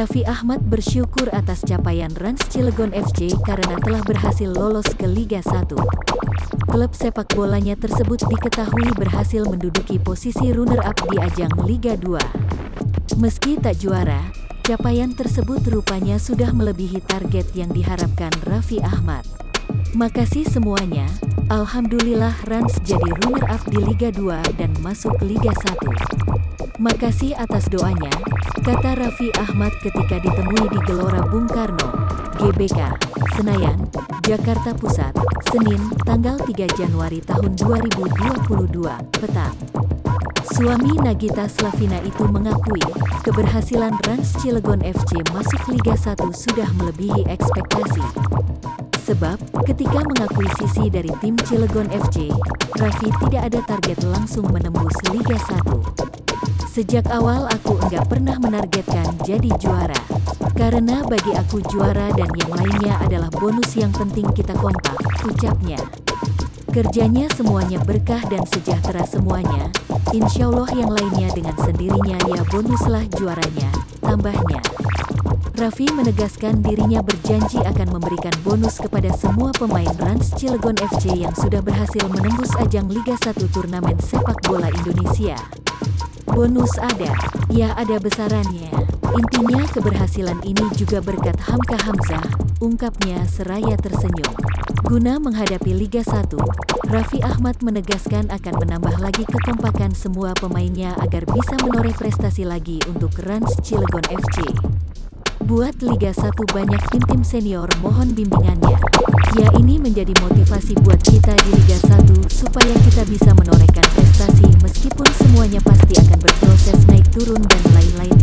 Raffi Ahmad bersyukur atas capaian Rans Cilegon FC karena telah berhasil lolos ke Liga 1. Klub sepak bolanya tersebut diketahui berhasil menduduki posisi runner-up di ajang Liga 2. Meski tak juara, capaian tersebut rupanya sudah melebihi target yang diharapkan Raffi Ahmad. Makasih semuanya, alhamdulillah Rans jadi runner-up di Liga 2 dan masuk Liga 1. Makasih atas doanya, kata Raffi Ahmad ketika ditemui di Gelora Bung Karno, GBK, Senayan, Jakarta Pusat, Senin, tanggal 3 Januari tahun 2022, petang. Suami Nagita Slavina itu mengakui, keberhasilan Rans Cilegon FC masuk Liga 1 sudah melebihi ekspektasi. Sebab, ketika mengakuisisi dari tim Cilegon FC, Raffi tidak ada target langsung menembus Liga 1. Sejak awal aku enggak pernah menargetkan jadi juara. Karena bagi aku juara dan yang lainnya adalah bonus yang penting kita kompak, ucapnya. Kerjanya semuanya berkah dan sejahtera semuanya, insya Allah yang lainnya dengan sendirinya ya bonuslah juaranya, tambahnya. Raffi menegaskan dirinya berjanji akan memberikan bonus kepada semua pemain Rans Cilegon FC yang sudah berhasil menembus ajang Liga 1 turnamen sepak bola Indonesia. Bonus ada, ya ada besarannya. Intinya keberhasilan ini juga berkat Hamka Hamzah, ungkapnya seraya tersenyum. Guna menghadapi Liga 1, Raffi Ahmad menegaskan akan menambah lagi kekompakan semua pemainnya agar bisa menoreh prestasi lagi untuk Rans Cilegon FC. Buat Liga 1 banyak tim-tim senior mohon bimbingannya. Ya ini menjadi motivasi buat kita di Liga 1 supaya kita bisa menorehkan prestasi meskipun semuanya pasti akan berproses naik turun dan lain-lain.